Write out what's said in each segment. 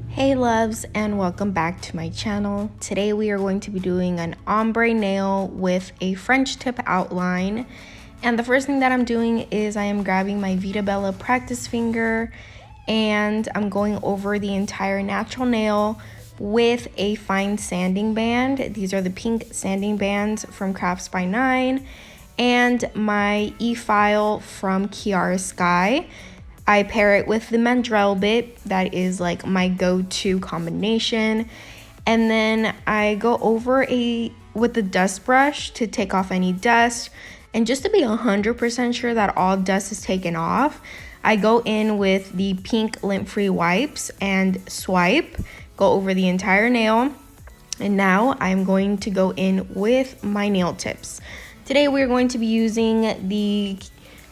Hey loves, and welcome back to my channel. Today we are going to be doing an ombre nail with a French tip outline. And the first thing that I'm doing is I am grabbing my Vita Bella practice finger and I'm going over the entire natural nail with a fine sanding band. These are the pink sanding bands from Crafts by 9 and my e-file from Chiara Sky. I pair it with the mandrel bit. That is like my go-to combination. And then I go over with the dust brush to take off any dust. And just to be 100% sure that all dust is taken off, I go in with the pink lint-free wipes and swipe, go over the entire nail. And now I'm going to go in with my nail tips. Today we're going to be using the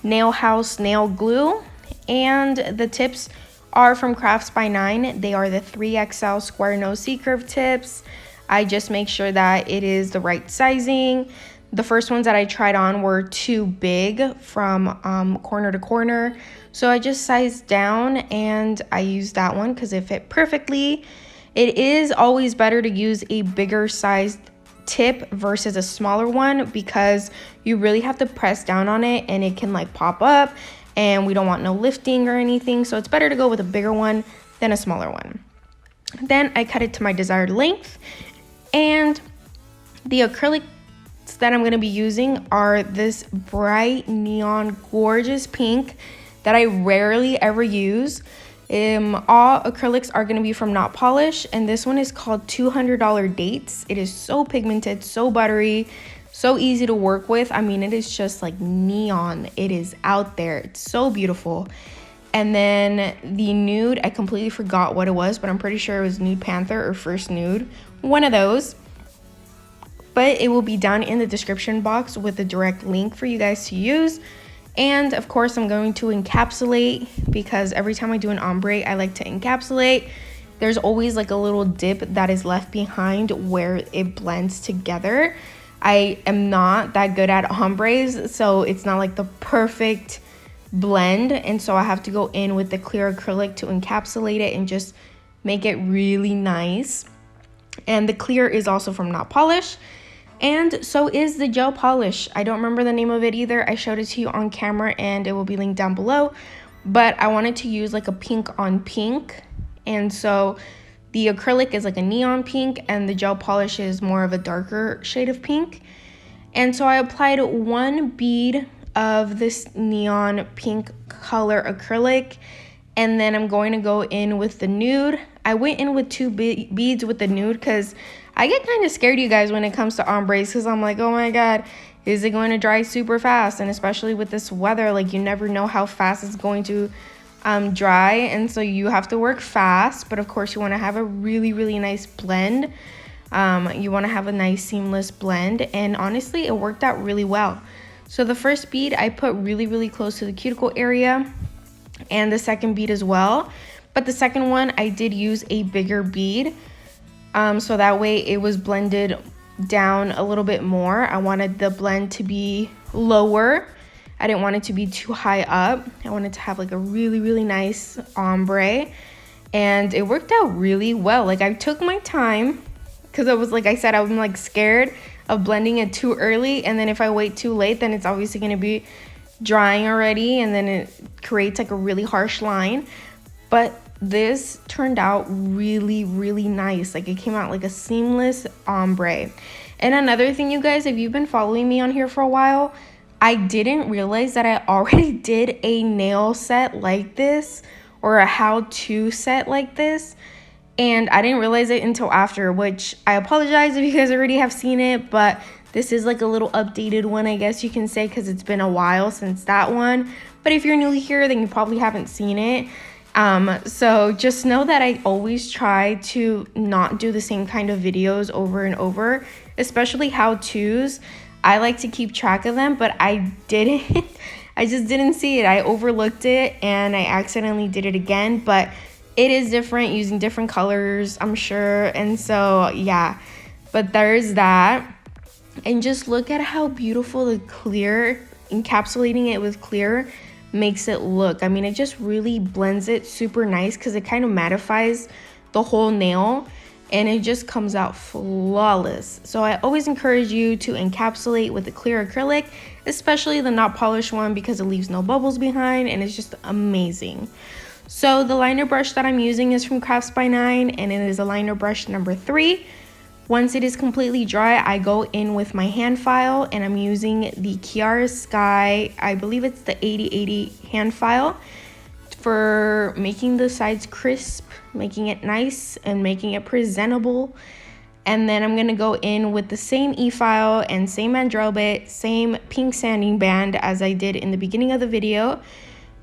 Nail House nail glue. And the tips are from Crafts by 9. They are the 3XL square nose C-curve tips. I just make sure that it is the right sizing. The first ones that I tried on were too big from corner to corner. So I just sized down and I used that one because it fit perfectly. It is always better to use a bigger sized tip versus a smaller one because you really have to press down on it and it can like pop up. And we don't want no lifting or anything, so it's better to go with a bigger one than a smaller one. Then I cut it to my desired length, and the acrylics that I'm going to be using are this bright neon gorgeous pink that I rarely ever use. All acrylics are going to be from Not Polish, and this one is called $200 Dates. It is so pigmented, so buttery, so easy to work with. I mean, it is just like neon. It is out there. It's so beautiful. And then the nude, I completely forgot what it was, but I'm pretty sure it was Nude Panther or First Nude. One of those. But it will be down in the description box with a direct link for you guys to use. And of course, I'm going to encapsulate because every time I do an ombre, I like to encapsulate. There's always like a little dip that is left behind where it blends together. I am not that good at ombres, so it's not like the perfect blend, and so I have to go in with the clear acrylic to encapsulate it and just make it really nice. And the clear is also from Not Polish, and so is the gel polish. I don't remember the name of it either. I showed it to you on camera and it will be linked down below, but I wanted to use like a pink on pink, and so the acrylic is like a neon pink and the gel polish is more of a darker shade of pink. And so I applied one bead of this neon pink color acrylic, and then I'm going to go in with the nude. I went in with two beads with the nude because I get kind of scared, you guys, when it comes to ombres, because I'm like, oh my god, is it going to dry super fast? And especially with this weather, like you never know how fast it's going to dry, and so you have to work fast, but of course you want to have a really nice blend. You want to have a nice seamless blend, and honestly it worked out really well. So the first bead I put really close to the cuticle area, and the second bead as well, but the second one I did use a bigger bead, so that way it was blended down a little bit more. I wanted the blend to be lower. I didn't want it to be too high up. I wanted to have like a really nice ombre, and it worked out really well. Like I took my time because I was, like I said, I'm like scared of blending it too early, and then if I wait too late, then it's obviously going to be drying already, and then it creates like a really harsh line. But this turned out really nice. Like it came out like a seamless ombre. And another thing, you guys, if you've been following me on here for a while, I didn't realize that I already did a nail set like this, or a how-to set like this, and I didn't realize it until after, which I apologize if you guys already have seen it, but this is like a little updated one, I guess you can say, because it's been a while since that one. But if you're new here, then you probably haven't seen it. So just know that I always try to not do the same kind of videos over and over, especially how-tos. I like to keep track of them, but I didn't. I just didn't see it. I overlooked it and I accidentally did it again, but it is different using different colors, I'm sure. And so, yeah, but there's that. And just look at how beautiful the clear encapsulating it with clear makes it look. I mean, it just really blends it super nice because it kind of mattifies the whole nail and it just comes out flawless. So I always encourage you to encapsulate with a clear acrylic, especially the not polished one, because it leaves no bubbles behind and it's just amazing. So the liner brush that I'm using is from Crafts by 9 and it is a liner brush number 3. Once it is completely dry, I go in with my hand file and I'm using the 𝘈𝘂𝑚, I believe it's the 8080 hand file, for making the sides crisp, making it nice and making it presentable. And then I'm gonna go in with the same e-file and same mandrel bit, same pink sanding band as I did in the beginning of the video.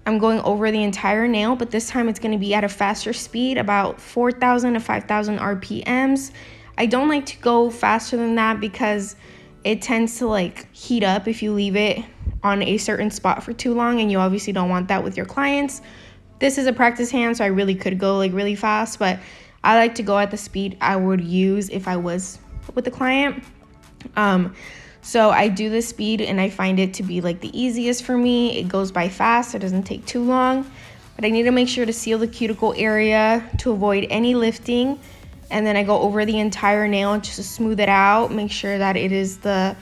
I'm going over the entire nail, but this time it's gonna be at a faster speed, about 4,000 to 5,000 RPMs. I don't like to go faster than that because it tends to like heat up if you leave it on a certain spot for too long, and you obviously don't want that with your clients. This is a practice hand, so I really could go like really fast, but I like to go at the speed I would use if I was with the client. So I do this speed and I find it to be like the easiest for me. It goes by fast, it doesn't take too long, but I need to make sure to seal the cuticle area to avoid any lifting. And then I go over the entire nail just to smooth it out, make sure that it is the,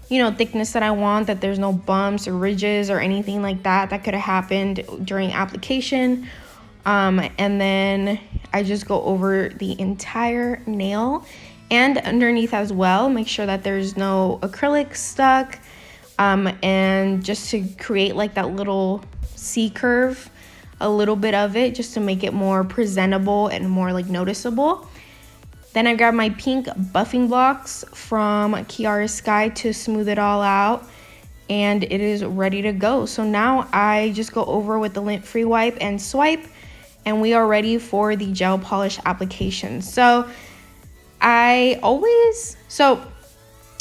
you know, thickness that I want, that there's no bumps or ridges or anything like that that could have happened during application. And then I just go over the entire nail and underneath as well, make sure that there's no acrylic stuck, and just to create like that little C curve, a little bit of it, just to make it more presentable and more like noticeable. Then I grab my pink buffing blocks from 𝘈𝘂𝑚 to smooth it all out, and it is ready to go. So now I just go over with the lint-free wipe and swipe, and we are ready for the gel polish application. So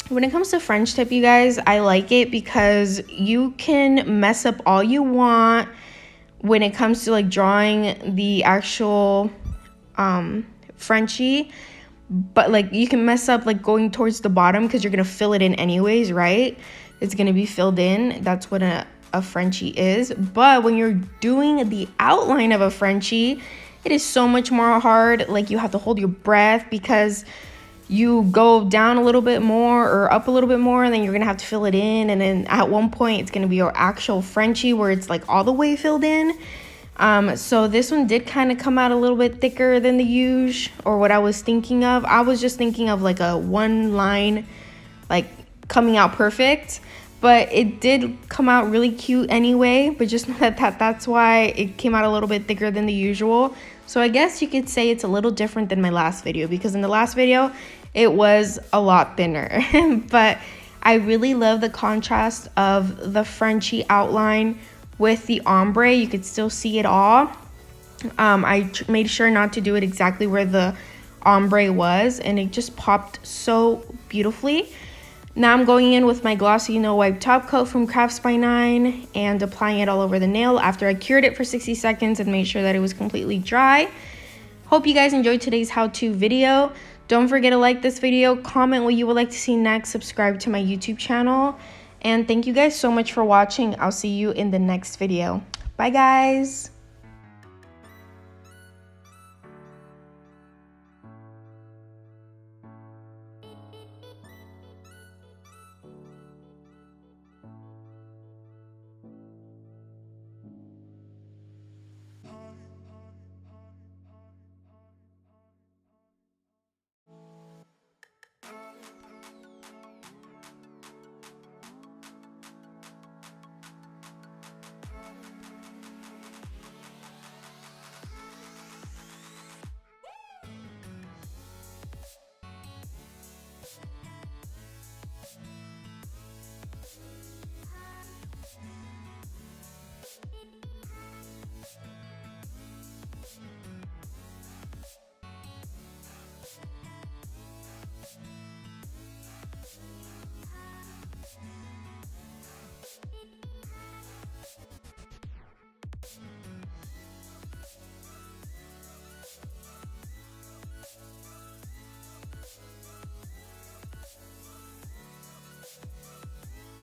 when it comes to French tip, you guys, I like it because you can mess up all you want when it comes to like drawing the actual Frenchie. But like you can mess up like going towards the bottom because you're gonna fill it in anyways, right? It's gonna be filled in. That's what a Frenchie is. But when you're doing the outline of a Frenchie, it is so much more hard. Like you have to hold your breath because you go down a little bit more or up a little bit more, and then you're gonna have to fill it in. And then at one point it's gonna be your actual Frenchie where it's like all the way filled in. So this one did kind of come out a little bit thicker than the usual, or what I was thinking of. I was just thinking of like a one line, like coming out perfect, but it did come out really cute anyway. But just know that's why it came out a little bit thicker than the usual. So I guess you could say it's a little different than my last video, because in the last video it was a lot thinner. But I really love the contrast of the Frenchie outline with the ombre. You could still see it all. I made sure not to do it exactly where the ombre was, and it just popped so beautifully. Now I'm going in with my Glossy No Wipe top coat from Crafts by 9 and applying it all over the nail after I cured it for 60 seconds and made sure that it was completely dry. Hope you guys enjoyed today's how-to video. Don't forget to like this video, comment what you would like to see next, subscribe to my YouTube channel. And thank you guys so much for watching. I'll see you in the next video. Bye guys.